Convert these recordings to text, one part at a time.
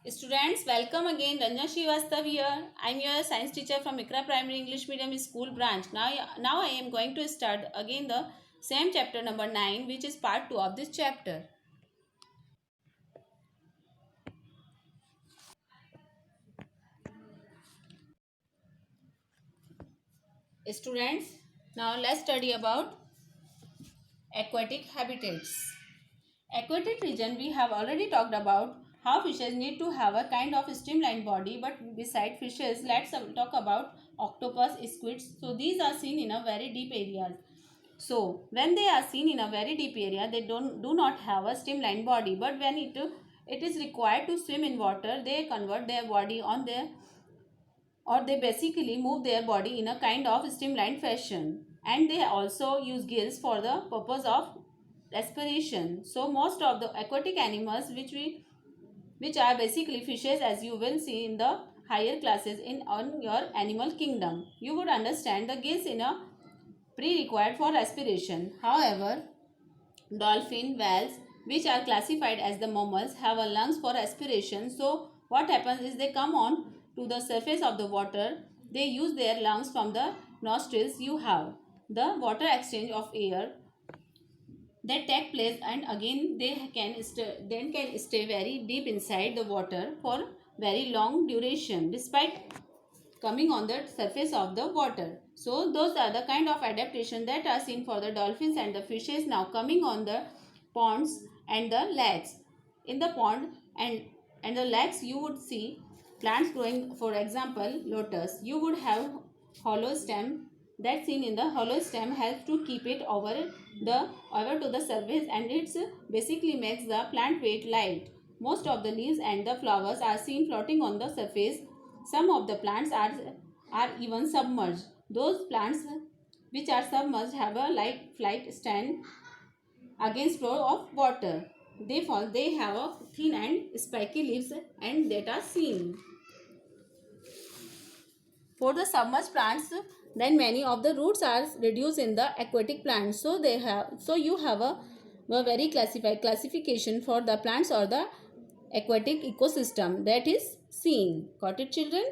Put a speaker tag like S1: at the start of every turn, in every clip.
S1: Students, welcome again. Ranjana Srivastav here. I am your science teacher from Ikra Primary English Medium School branch. Now I am going to start again the same chapter number 9, which is part 2 of this chapter. Students, now let's study about aquatic habitats. Aquatic region, we have already talked about how fishes need to have a kind of streamlined body, but beside fishes, let's talk about octopus, squids. So these are seen in a very deep areas. So when they are seen in a very deep area, they do not have a streamlined body, but when it is required to swim in water, they convert their body on their, or they basically move their body in a kind of streamlined fashion, and they also use gills for the purpose of respiration. So most of the aquatic animals which are basically fishes, as you will see in the higher classes in on your animal kingdom, you would understand the gills in a pre-required for respiration. However, dolphin, whales, which are classified as the mammals, have a lungs for respiration. So what happens is they come on to the surface of the water. They use their lungs from the nostrils. You have the water exchange of air that take place, and again they can stay very deep inside the water for very long duration despite coming on the surface of the water. So those are the kind of adaptation that are seen for the dolphins and the fishes. Now coming on the ponds and the lakes. In the pond and the lakes, you would see plants growing. For example, lotus, you would have hollow stem. That seen in the hollow stem helps to keep it over to the surface, and it's basically makes the plant weight light. Most of the leaves and the flowers are seen floating on the surface. Some of the plants are even submerged. Those plants which are submerged have a light flight stand against flow of water. They have a thin and spiky leaves and that are seen. For the submerged plants, then many of the roots are reduced in the aquatic plants. So you have a very classification for the plants or the aquatic ecosystem that is seen. Got it, children?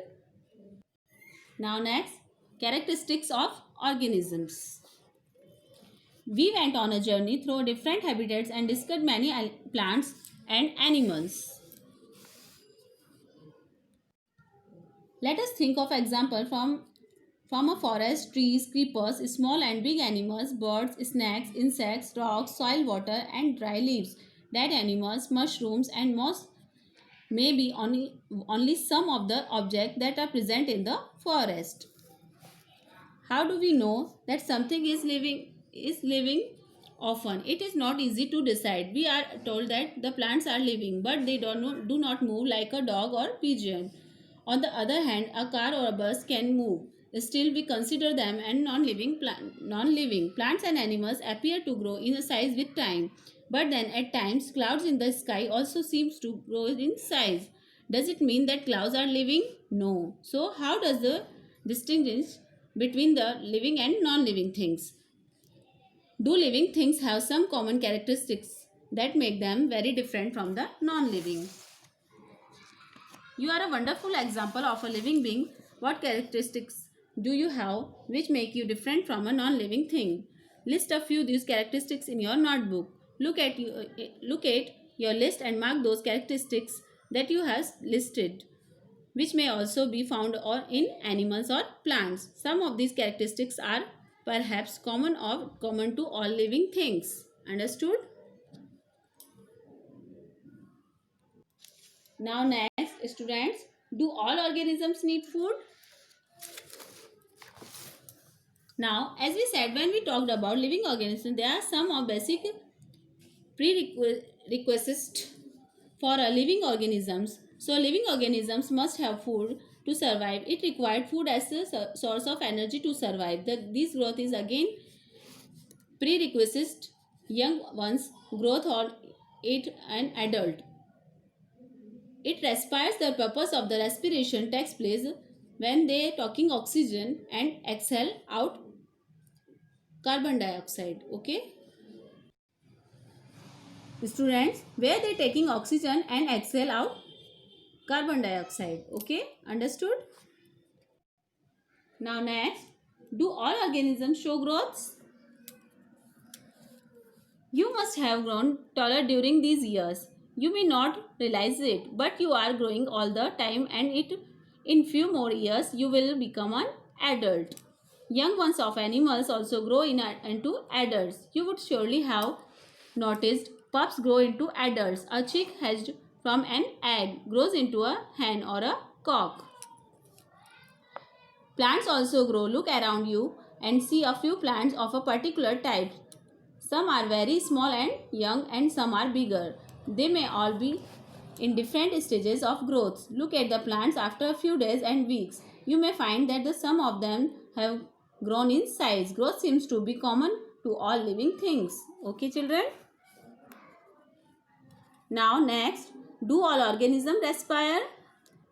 S1: Now next, characteristics of organisms. We went on a journey through different habitats and discussed many plants and animals. Let us think of example from a forest: trees, creepers, small and big animals, birds, snakes, insects, rocks, soil, water, and dry leaves. Dead animals, mushrooms, and moss may be only some of the objects that are present in the forest. How do we know that something is living? Often it is not easy to decide. We are told that the plants are living, but they do not move like a dog or pigeon. On the other hand, a car or a bus can move. Still, we consider them and non-living. Plants and animals appear to grow in size with time, but then at times clouds in the sky also seems to grow in size. Does it mean that clouds are living? No. So, how does the distinguish between the living and non-living things? Do living things have some common characteristics that make them very different from the non-living? You are a wonderful example of a living being. What characteristics do you have which make you different from a non-living thing? List a few of these characteristics in your notebook. Look at your list and mark those characteristics that you have listed, which may also be found in animals or plants. Some of these characteristics are perhaps common to all living things. Understood? Now next, students, do all organisms need food? Now, as we said, when we talked about living organisms, there are some of basic prerequisites for a living organisms. So living organisms must have food to survive. It required food as a source of energy to survive. This growth is again prerequisite. Young ones growth or it an adult. It respires. The purpose of the respiration takes place when they talking oxygen and exhale out carbon dioxide. Okay, students, where they taking oxygen and exhale out carbon dioxide. Okay, understood? Now next, do all organisms show growths? You must have grown taller during these years. You may not realize it, but you are growing all the time, and in few more years you will become an adult. Young ones of animals also grow into adults. You would surely have noticed pups grow into adults. A chick hatched from an egg grows into a hen or a cock. Plants also grow. Look around you and see a few plants of a particular type. Some are very small and young, and some are bigger. They may all be in different stages of growth. Look at the plants after a few days and weeks. You may find that some of them have grown in size. Growth seems to be common to all living things. Okay, children? Now next, do all organisms respire?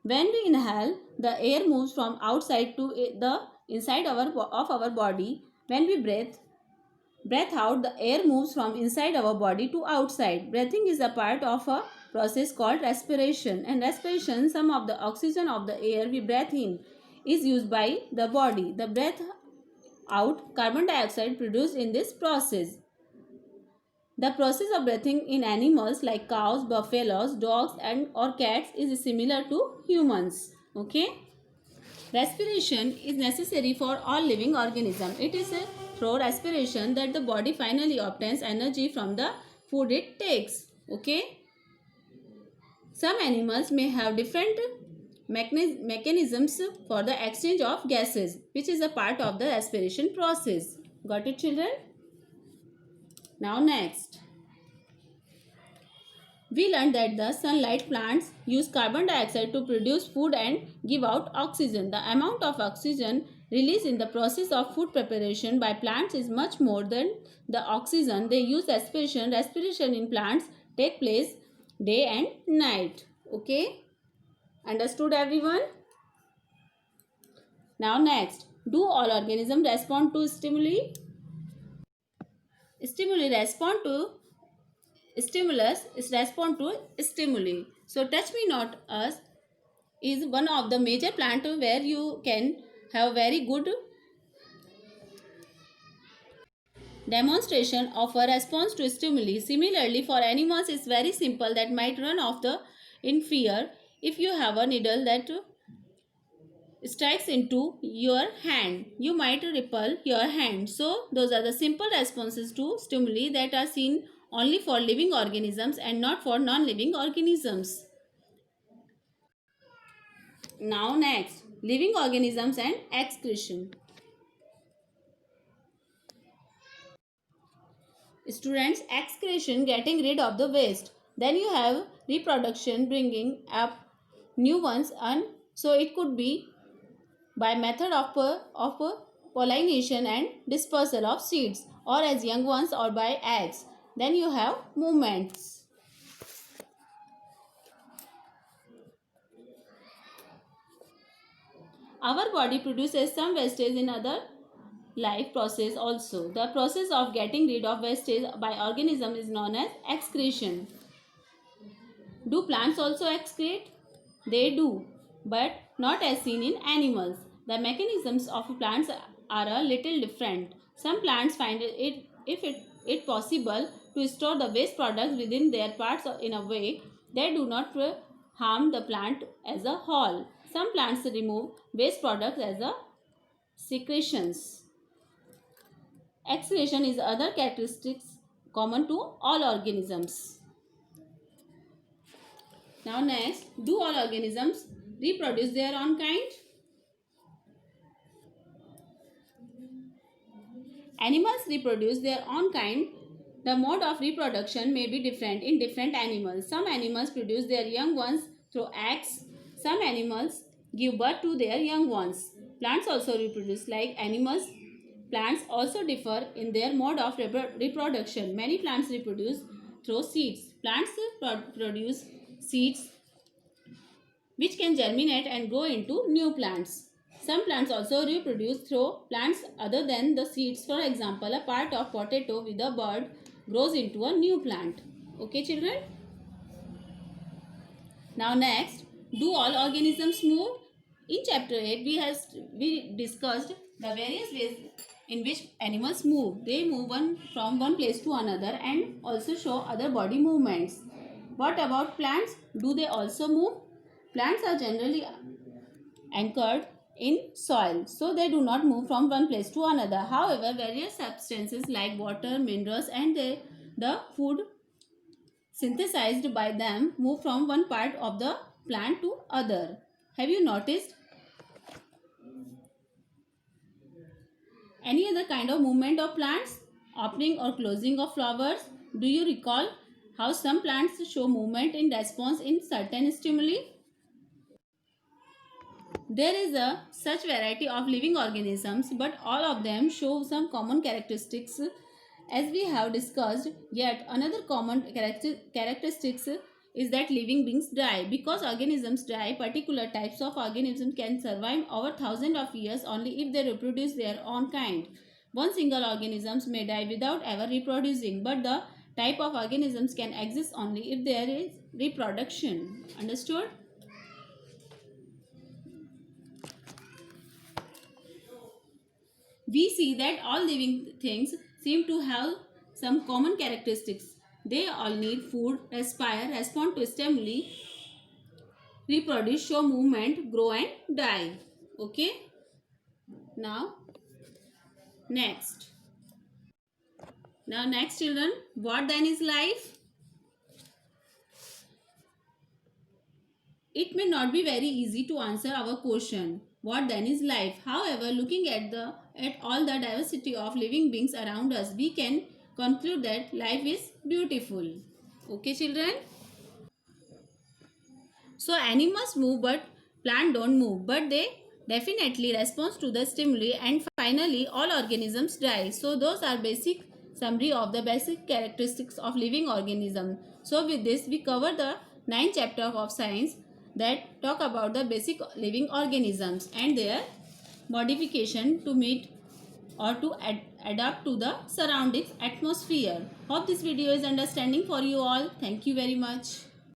S1: When we inhale, the air moves from outside to the inside of our body. When we breath out, the air moves from inside our body to outside. Breathing is a part of a process called respiration. And respiration, some of the oxygen of the air we breathe in is used by the body. The breath out carbon dioxide produced in this process. The process of breathing in animals like cows, buffaloes, dogs and or cats is similar to humans. Okay? Respiration is necessary for all living organisms. It is through respiration that the body finally obtains energy from the food it takes. Okay? Some animals may have different mechanisms for the exchange of gases, which is a part of the respiration process. Got it, children? Now next, we learned that the sunlight plants use carbon dioxide to produce food and give out oxygen. The amount of oxygen released in the process of food preparation by plants is much more than the oxygen they use respiration. Respiration in plants take place day and night. Okay? Understood, everyone? Now next, do all organisms respond to stimuli? Stimulus is respond to stimuli. So touch me not us is one of the major plant where you can have very good demonstration of a response to stimuli. Similarly, for animals it's very simple that might run off in fear if you have a needle that strikes into your hand. You might repel your hand. So those are the simple responses to stimuli that are seen only for living organisms and not for non-living organisms. Now next, living organisms and excretion. Students, excretion, getting rid of the waste. Then you have reproduction, bringing up new ones, and so it could be by method of pollination and dispersal of seeds, or as young ones, or by eggs. Then you have movements. Our body produces some wastage in other life process also. The process of getting rid of wastage by organism is known as excretion. Do plants also excrete? They do, but not as seen in animals. The mechanisms of plants are a little different. Some plants find it possible to store the waste products within their parts in a way that do not harm the plant as a whole. Some plants remove waste products as a secretions. Excretion is other characteristics common to all organisms. Now next, do all organisms reproduce their own kind? Animals reproduce their own kind. The mode of reproduction may be different in different animals. Some animals produce their young ones through eggs. Some animals give birth to their young ones. Plants also reproduce like animals. Plants also differ in their mode of reproduction. Many plants reproduce through seeds. Plants produce seeds which can germinate and grow into new plants. Some plants also reproduce through plants other than the seeds. For example, a part of potato with a bud grows into a new plant. Okay, children? Now next, Do all organisms move? In chapter 8, we discussed the various ways in which animals move. They move from one place to another and also show other body movements. What about plants? Do they also move? Plants are generally anchored in soil, so they do not move from one place to another. However, various substances like water, minerals, and the food synthesized by them move from one part of the plant to other. Have you noticed any other kind of movement of plants? Opening or closing of flowers? Do you recall how some plants show movement in response in certain stimuli? There is a such variety of living organisms, but all of them show some common characteristics as we have discussed. Yet another common characteristics is that living beings die. Because organisms die, particular types of organisms can survive over thousands of years only if they reproduce their own kind. One single organism may die without ever reproducing, but the type of organisms can exist only if there is reproduction. Understood? We see that all living things seem to have some common characteristics. They all need food, respire, respond to stimuli, reproduce, show movement, grow and die. Okay? Now, next. Now, next children, what then is life? It may not be very easy to answer our question, what then is life? However, looking at all the diversity of living beings around us, we can conclude that life is beautiful. Okay, children? So, animals move but plants don't move, but they definitely respond to the stimuli, and finally all organisms die. So, those are basic summary of the basic characteristics of living organism. So, with this we cover the 9th chapter of science that talk about the basic living organisms and their modification to meet or to adapt to the surroundings atmosphere. Hope this video is understanding for you all. Thank you very much.